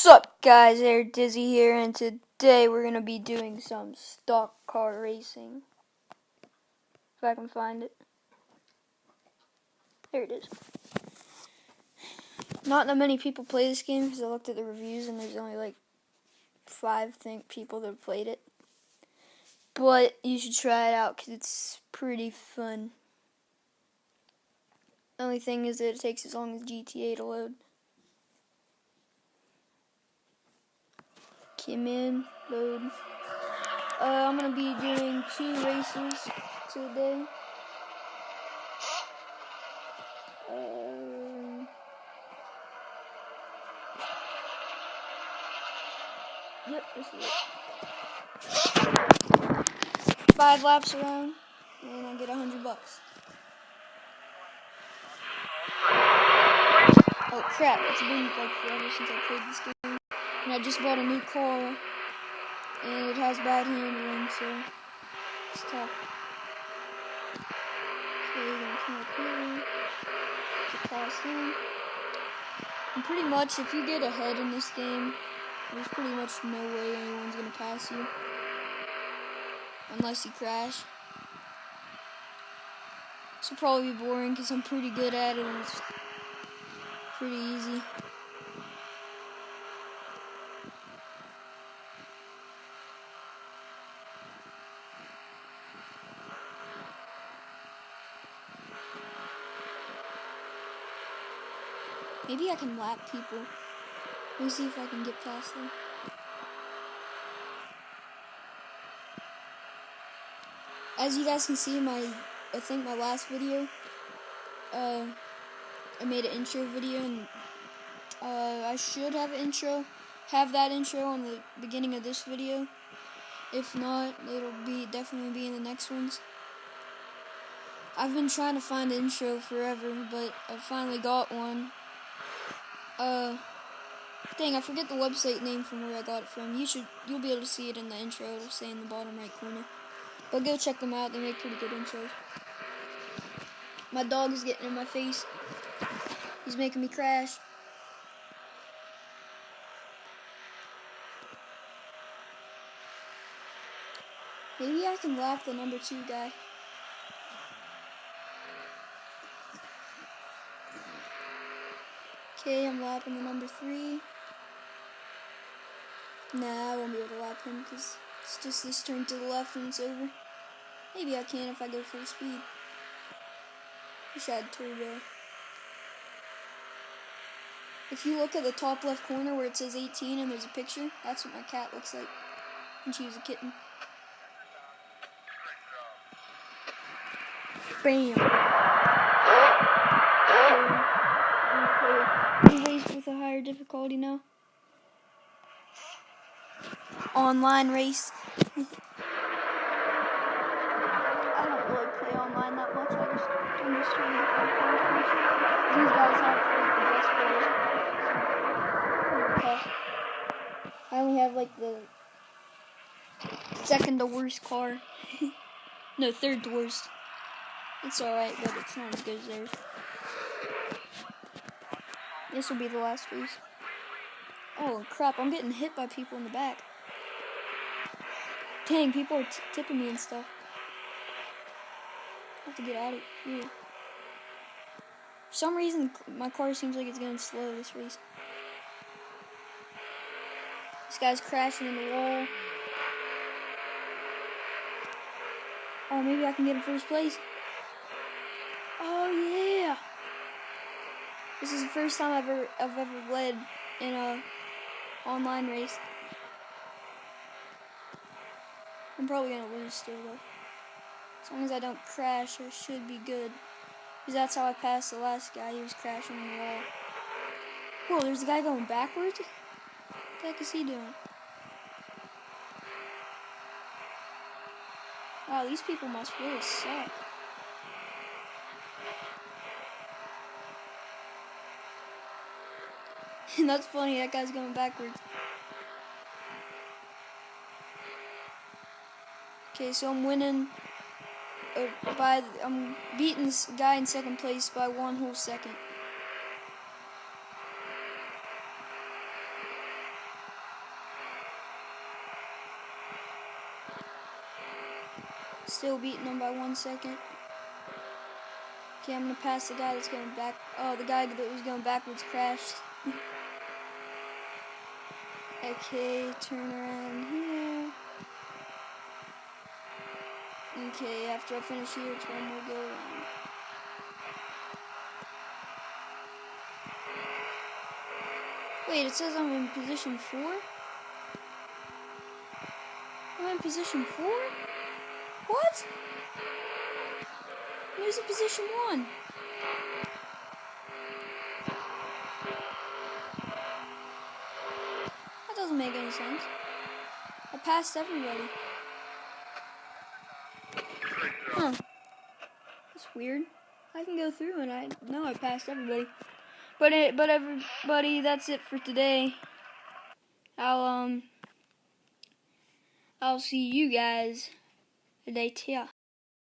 Sup guys, Air Dizzy here, and today we're gonna be doing some stock car racing. If I can find it. There it is. Not that many people play this game because I looked at the reviews and there's only like 5 people that have played it. But you should try it out because it's pretty fun. The only thing is that it takes as long as GTA to load. Come in, load. I'm gonna be doing 2 races today. Yep, this is it. 5 laps around, and I get $100. Oh crap, it's been like forever since I played this game. And I just bought a new car, and it has bad handling, so it's tough. Okay, we're gonna come up here, get past him. And pretty much, if you get ahead in this game, there's pretty much no way anyone's gonna pass you. Unless you crash. This will probably be boring because I'm pretty good at it and it's pretty easy. Maybe I can lap people. Let me see if I can get past them. As you guys can see in I think my last video, I made an intro video, and I should have that intro on the beginning of this video. If not, it'll definitely be in the next ones. I've been trying to find an intro forever, but I finally got one. Dang, I forget the website name from where I got it from. You'll be able to see it in the intro. It'll say in the bottom right corner. But go check them out. They make pretty good intros. My dog is getting in my face. He's making me crash. Maybe I can lap the number 2 guy. Okay, I'm lapping the number 3. Nah, I won't be able to lap him because it's just this turn to the left and it's over. Maybe I can if I go full speed. Wish I had turbo. If you look at the top left corner where it says 18 and there's a picture, that's what my cat looks like when she was a kitten. Bam! Okay. Race with a higher difficulty now. Online race. I don't really play online that much. I'm just trying to get my qualification. These guys have like the best cars. I only have like the second to worst car. No, third to worst. It's alright, but it's not as good as theirs. This will be the last race. Oh crap, I'm getting hit by people in the back. Dang, people are tipping me and stuff. I have to get out of here. For some reason, my car seems like it's going slow this race. This guy's crashing in the wall. Oh, maybe I can get in first place. Oh yeah! This is the first time I've ever led in a online race. I'm probably gonna lose still though. As long as I don't crash, I should be good. Because that's how I passed the last guy. He was crashing in the wall. Whoa, there's a guy going backwards? What the heck is he doing? Wow, these people must really suck. And that's funny, that guy's going backwards. Okay, so I'm winning I'm beating this guy in second place by 1 whole second. Still beating them by 1 second. Okay, I'm gonna pass the guy that's going back. Oh, the guy that was going backwards crashed. Okay, turn around here. Okay, after I finish here, it's one more go around. Wait, it says I'm in position 4? I'm in position 4? What? Where's the position 1? That doesn't make any sense. I passed everybody. Huh. That's weird. I can go through and I know I passed everybody. But everybody, that's it for today. I'll see you guys later.